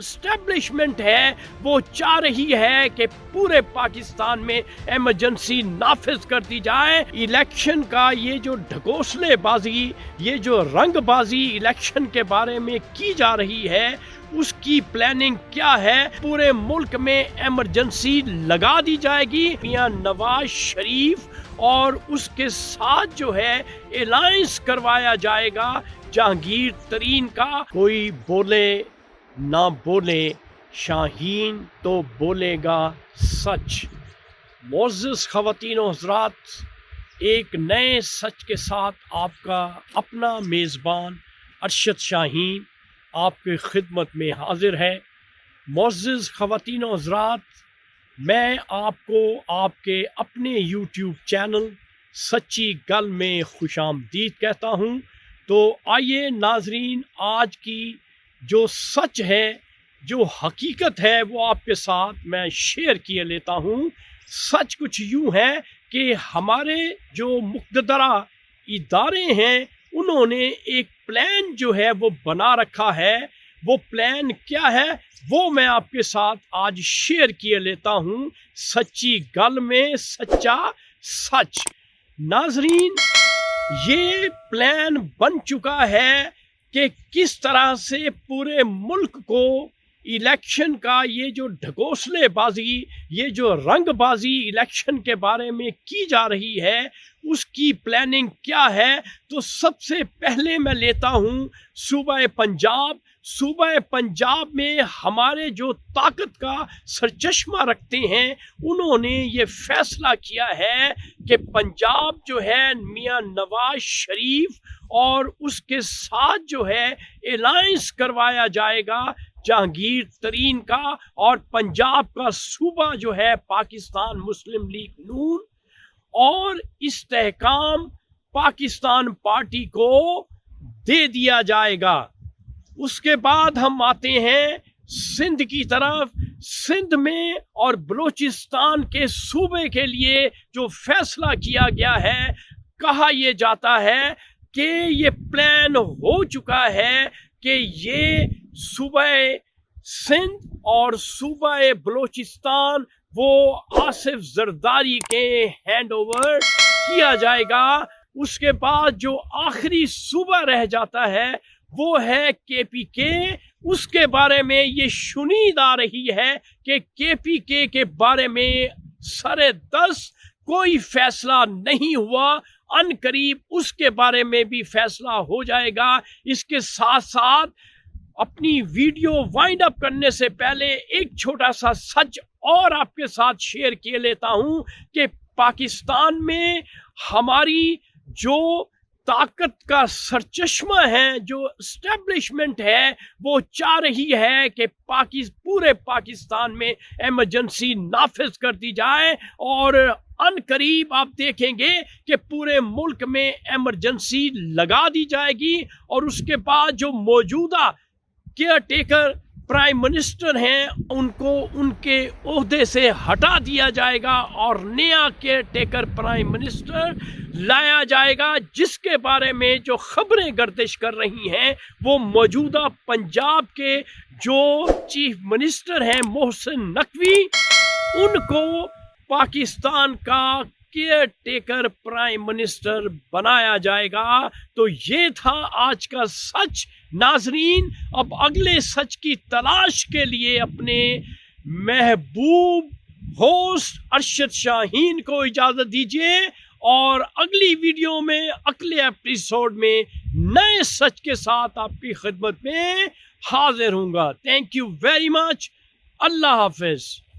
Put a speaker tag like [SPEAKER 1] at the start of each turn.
[SPEAKER 1] Establishment ہے وہ چاہ رہی ہے کہ پورے پاکستان میں ایمرجنسی نافذ کر دی جائے. الیکشن کا یہ جو ڈھکوسلے بازی، یہ جو رنگ بازی الیکشن کے بارے میں کی جا رہی ہے، اس کی پلاننگ کیا ہے؟ پورے ملک میں ایمرجنسی لگا دی جائے گی. میاں نواز شریف اور اس کے ساتھ جو ہے الائنس کروایا جائے گا جہانگیر ترین کا. کوئی بولے نہ بولے، شاہین تو بولے گا سچ. معزز خواتین و حضرات، ایک نئے سچ کے ساتھ آپ کا اپنا میزبان ارشد شاہین آپ کی خدمت میں حاضر ہے. معزز خواتین و حضرات، میں آپ کو آپ کے اپنے یوٹیوب چینل سچی گل میں خوش آمدید کہتا ہوں. تو آئیے ناظرین، آج کی جو سچ ہے، جو حقیقت ہے، وہ آپ کے ساتھ میں شیئر کیے لیتا ہوں. سچ کچھ یوں ہے کہ ہمارے جو مقتدرہ ادارے ہیں، انہوں نے ایک پلان جو ہے وہ بنا رکھا ہے. وہ پلان کیا ہے وہ میں آپ کے ساتھ آج شیئر کیے لیتا ہوں سچی گل میں سچا سچ. ناظرین، یہ پلان بن چکا ہے کہ کس طرح سے پورے ملک کو الیکشن کا یہ جو ڈھکوسلے بازی، یہ جو رنگ بازی الیکشن کے بارے میں کی جا رہی ہے، اس کی پلاننگ کیا ہے. تو سب سے پہلے میں لیتا ہوں صوبہ پنجاب. صوبہ پنجاب میں ہمارے جو طاقت کا سرچشمہ رکھتے ہیں، انہوں نے یہ فیصلہ کیا ہے کہ پنجاب جو ہے میاں نواز شریف اور اس کے ساتھ جو ہے الائنس کروایا جائے گا جہانگیر ترین کا، اور پنجاب کا صوبہ جو ہے پاکستان مسلم لیگ نون اور استحکام پاکستان پارٹی کو دے دیا جائے گا. اس کے بعد ہم آتے ہیں سندھ کی طرف. سندھ میں اور بلوچستان کے صوبے کے لیے جو فیصلہ کیا گیا ہے، کہا یہ جاتا ہے کہ یہ پلان ہو چکا ہے کہ یہ صوبہ سندھ اور صوبہ بلوچستان وہ آصف زرداری کے ہینڈ اوور کیا جائے گا. اس کے بعد جو آخری صوبہ رہ جاتا ہے وہ ہے کے پی کے. اس کے بارے میں یہ شنید آ رہی ہے کہ کے پی کے بارے میں سرِ دست کوئی فیصلہ نہیں ہوا. ان قریب اس کے بارے میں بھی فیصلہ ہو جائے گا. اس کے ساتھ ساتھ اپنی ویڈیو وائنڈ اپ کرنے سے پہلے ایک چھوٹا سا سچ اور آپ کے ساتھ شیئر کیے لیتا ہوں کہ پاکستان میں ہماری جو طاقت کا سرچشمہ ہے، جو اسٹیبلشمنٹ ہے، وہ چاہ رہی ہے کہ پورے پاکستان میں ایمرجنسی نافذ کر دی جائے. اور ان قریب آپ دیکھیں گے کہ پورے ملک میں ایمرجنسی لگا دی جائے گی. اور اس کے بعد جو موجودہ کیئر ٹیکر پرائم منسٹر ہیں، ان کو ان کے عہدے سے ہٹا دیا جائے گا اور نیا کیئر ٹیکر پرائم منسٹر لایا جائے گا، جس کے بارے میں جو خبریں گردش کر رہی ہیں وہ موجودہ پنجاب کے جو چیف منسٹر ہیں محسن نقوی، ان کو پاکستان کا کیئر ٹیکر پرائم منسٹر بنایا جائے گا. تو یہ تھا آج کا سچ. ناظرین، اب اگلے سچ کی تلاش کے لیے اپنے محبوب ہوسٹ ارشد شاہین کو اجازت دیجیے، اور اگلی ویڈیو میں اگلے ایپیسوڈ میں نئے سچ کے ساتھ آپ کی خدمت میں حاضر ہوں گا. Thank you very much. اللہ حافظ.